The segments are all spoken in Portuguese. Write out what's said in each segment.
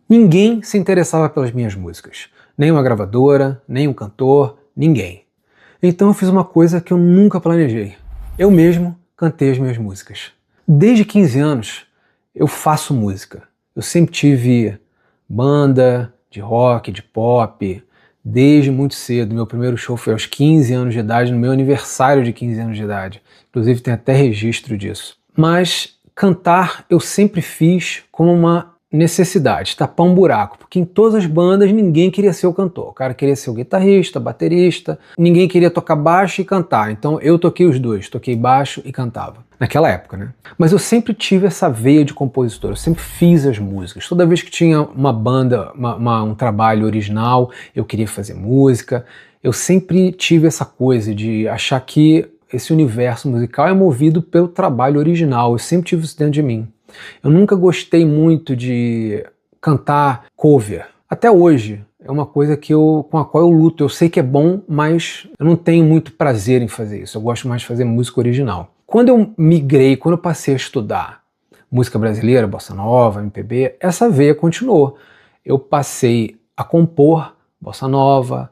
Ninguém se interessava pelas minhas músicas. Nem uma gravadora, nem um cantor, ninguém. Então eu fiz uma coisa que eu nunca planejei. Eu mesmo cantei as minhas músicas. Desde 15 anos eu faço música. Eu sempre tive banda de rock, de pop, desde muito cedo. Meu primeiro show foi aos 15 anos de idade, no meu aniversário de 15 anos de idade. Inclusive tem até registro disso. Mas cantar eu sempre fiz como uma necessidade, tapar um buraco, porque em todas as bandas ninguém queria ser o cantor. O cara queria ser o guitarrista, baterista, ninguém queria tocar baixo e cantar. Então eu toquei os dois, toquei baixo e cantava. Naquela época, né? Mas eu sempre tive essa veia de compositor, eu sempre fiz as músicas. Toda vez que tinha uma banda, um trabalho original, eu queria fazer música. Eu sempre tive essa coisa de achar que esse universo musical é movido pelo trabalho original. Eu sempre tive isso dentro de mim. Eu nunca gostei muito de cantar cover. Até hoje é uma coisa com a qual eu luto. Eu sei que é bom, mas eu não tenho muito prazer em fazer isso. Eu gosto mais de fazer música original. Quando eu migrei, quando eu passei a estudar música brasileira, bossa nova, MPB, essa veia continuou. Eu passei a compor bossa nova,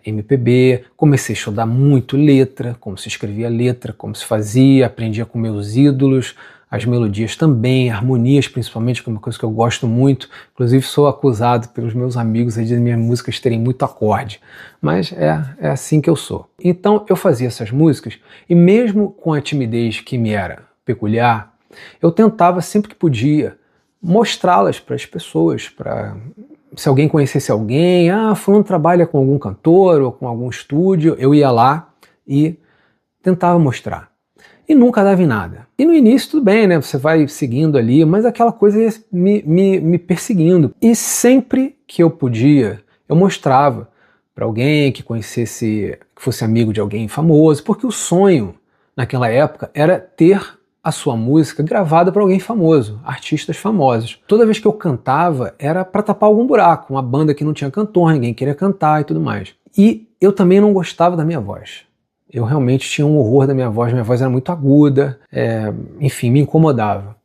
MPB, comecei a estudar muito letra, como se escrevia letra, como se fazia, aprendia com meus ídolos, as melodias também, harmonias principalmente, que é uma coisa que eu gosto muito. Inclusive sou acusado pelos meus amigos de minhas músicas terem muito acorde, mas é assim que eu sou. Então eu fazia essas músicas e mesmo com a timidez que me era peculiar, eu tentava sempre que podia mostrá-las para as pessoas, se alguém conhecesse alguém, fulano trabalha com algum cantor ou com algum estúdio, eu ia lá e tentava mostrar. E nunca dava em nada. E no início tudo bem, né? Você vai seguindo ali, mas aquela coisa ia me perseguindo. E sempre que eu podia, eu mostrava para alguém que conhecesse, que fosse amigo de alguém famoso, porque o sonho naquela época era ter a sua música gravada para alguém famoso, artistas famosos. Toda vez que eu cantava era para tapar algum buraco, uma banda que não tinha cantor, ninguém queria cantar e tudo mais. E eu também não gostava da minha voz. Eu realmente tinha um horror da minha voz era muito aguda, enfim, me incomodava.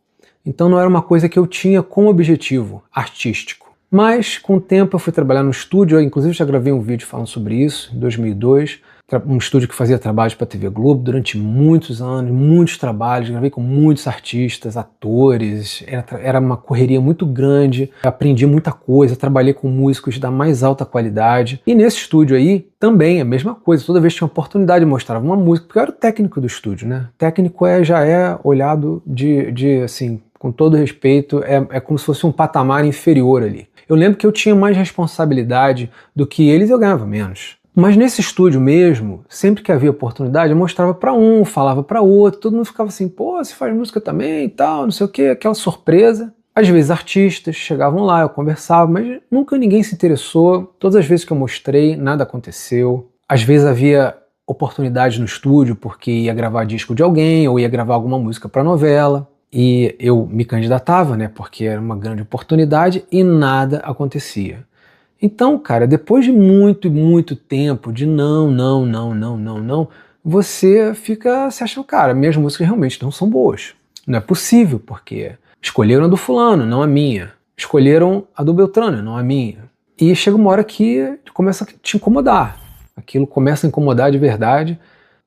Então não era uma coisa que eu tinha como objetivo artístico. Mas com o tempo eu fui trabalhar no estúdio, eu inclusive já gravei um vídeo falando sobre isso, em 2002, um estúdio que fazia trabalhos para a TV Globo durante muitos anos, muitos trabalhos, gravei com muitos artistas, atores, era uma correria muito grande, aprendi muita coisa, trabalhei com músicos da mais alta qualidade. E nesse estúdio aí, também a mesma coisa, toda vez que tinha oportunidade eu mostrava uma música, porque eu era o técnico do estúdio, né? Técnico já é olhado assim, com todo respeito, é como se fosse um patamar inferior ali. Eu lembro que eu tinha mais responsabilidade do que eles e eu ganhava menos. Mas nesse estúdio mesmo, sempre que havia oportunidade, eu mostrava para um, falava para outro, todo mundo ficava assim, pô, você faz música também e tal, não sei o que, aquela surpresa. Às vezes artistas chegavam lá, eu conversava, mas nunca ninguém se interessou. Todas as vezes que eu mostrei, nada aconteceu. Às vezes havia oportunidade no estúdio porque ia gravar disco de alguém ou ia gravar alguma música para novela. E eu me candidatava, né, porque era uma grande oportunidade e nada acontecia. Então, cara, depois de muito tempo de não, você acha, cara, minhas músicas realmente não são boas. Não é possível, porque escolheram a do fulano, não a minha. Escolheram a do Beltrano, não a minha. E chega uma hora que começa a te incomodar. Aquilo começa a incomodar de verdade.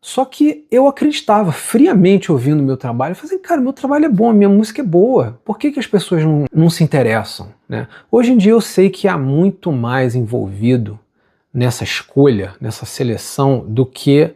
Só que eu acreditava, friamente ouvindo o meu trabalho, eu falei assim, cara, meu trabalho é bom, a minha música é boa, por que as pessoas não se interessam, né? Hoje em dia eu sei que há muito mais envolvido nessa escolha, nessa seleção, do que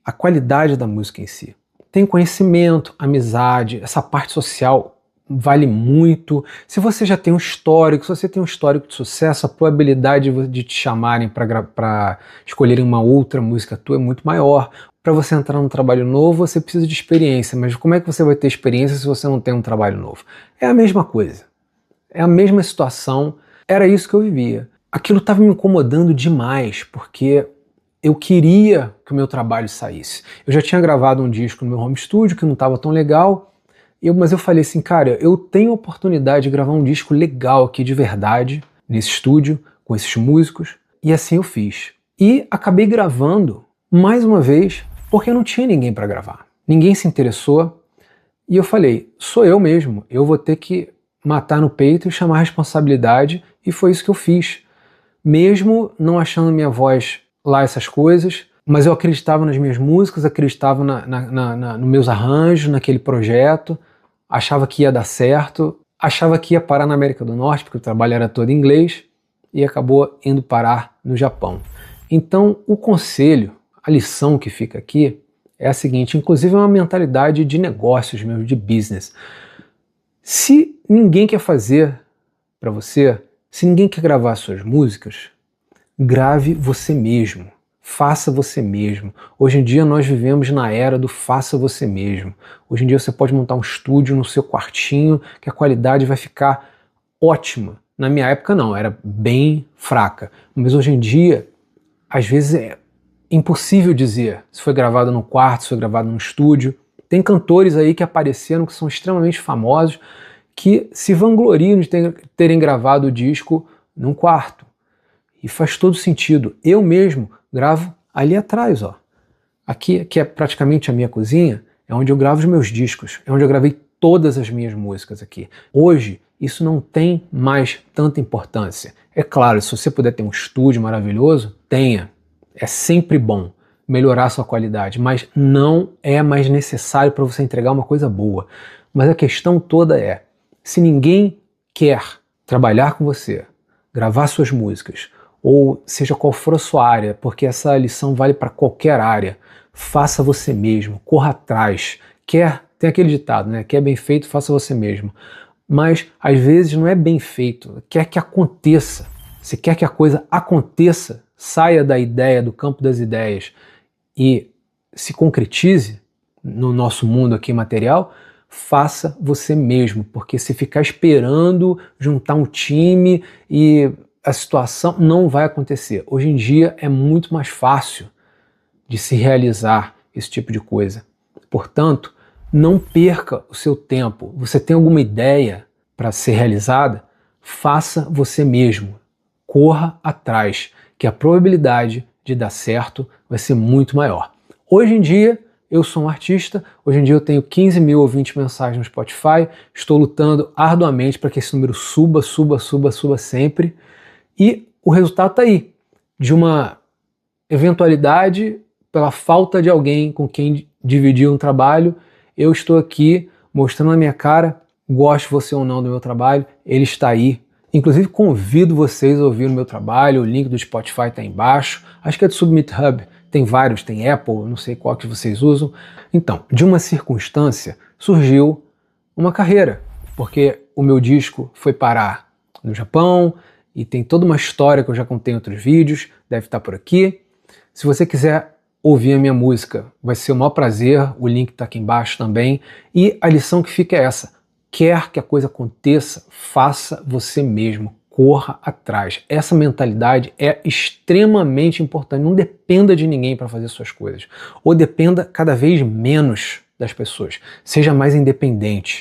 a qualidade da música em si. Tem conhecimento, amizade, essa parte social vale muito. Se você já tem um histórico, se você tem um histórico de sucesso, a probabilidade de te chamarem para escolherem uma outra música tua é muito maior. Para você entrar num trabalho novo, você precisa de experiência, mas como é que você vai ter experiência se você não tem um trabalho novo? É a mesma coisa, é a mesma situação, era isso que eu vivia. Aquilo estava me incomodando demais, porque eu queria que o meu trabalho saísse. Eu já tinha gravado um disco no meu home studio que não estava tão legal, mas eu falei assim, cara, eu tenho a oportunidade de gravar um disco legal aqui de verdade, nesse estúdio, com esses músicos, e assim eu fiz. E acabei gravando, mais uma vez, porque não tinha ninguém para gravar. Ninguém se interessou, e eu falei, sou eu mesmo, eu vou ter que matar no peito e chamar a responsabilidade, e foi isso que eu fiz. Mesmo não achando minha voz lá essas coisas, mas eu acreditava nas minhas músicas, acreditava nos meus arranjos, naquele projeto, achava que ia dar certo, achava que ia parar na América do Norte, porque o trabalho era todo em inglês, e acabou indo parar no Japão. Então, o conselho, a lição que fica aqui é a seguinte, inclusive é uma mentalidade de negócios mesmo, de business. Se ninguém quer fazer para você, se ninguém quer gravar suas músicas, grave você mesmo. Faça você mesmo. Hoje em dia nós vivemos na era do faça você mesmo. Hoje em dia você pode montar um estúdio no seu quartinho que a qualidade vai ficar ótima. Na minha época não, era bem fraca. Mas hoje em dia, às vezes é impossível dizer se foi gravado no quarto, se foi gravado no estúdio. Tem cantores aí que apareceram que são extremamente famosos que se vangloriam de terem gravado o disco num quarto. E faz todo sentido. Eu mesmo gravo ali atrás, ó. Aqui, que é praticamente a minha cozinha, é onde eu gravo os meus discos, é onde eu gravei todas as minhas músicas aqui. Hoje, isso não tem mais tanta importância. É claro, se você puder ter um estúdio maravilhoso, tenha. É sempre bom melhorar a sua qualidade, mas não é mais necessário para você entregar uma coisa boa. Mas a questão toda é, se ninguém quer trabalhar com você, gravar suas músicas, ou seja qual for a sua área, porque essa lição vale para qualquer área, faça você mesmo, corra atrás. Tem aquele ditado, né? Quer bem feito, faça você mesmo. Mas às vezes não é bem feito, quer que aconteça. Se quer que a coisa aconteça, saia da ideia, do campo das ideias e se concretize no nosso mundo aqui material, faça você mesmo, porque se ficar esperando juntar um time e a situação não vai acontecer. Hoje em dia é muito mais fácil de se realizar esse tipo de coisa. Portanto, não perca o seu tempo. Você tem alguma ideia para ser realizada? Faça você mesmo. Corra atrás, que a probabilidade de dar certo vai ser muito maior. Hoje em dia, eu sou um artista, hoje em dia eu tenho 15 mil ouvintes mensais no Spotify, estou lutando arduamente para que esse número suba sempre, e o resultado está aí, de uma eventualidade, pela falta de alguém com quem dividir um trabalho, eu estou aqui mostrando a minha cara, goste você ou não do meu trabalho, ele está aí. Inclusive convido vocês a ouvir o meu trabalho, o link do Spotify está embaixo, acho que é do Submit Hub, tem vários, tem Apple, não sei qual que vocês usam. Então, de uma circunstância surgiu uma carreira, porque o meu disco foi parar no Japão e tem toda uma história que eu já contei em outros vídeos, deve estar por aqui. Se você quiser ouvir a minha música, vai ser o maior prazer, o link está aqui embaixo também. E a lição que fica é essa: quer que a coisa aconteça, faça você mesmo, corra atrás. Essa mentalidade é extremamente importante, não dependa de ninguém para fazer suas coisas, ou dependa cada vez menos das pessoas, seja mais independente.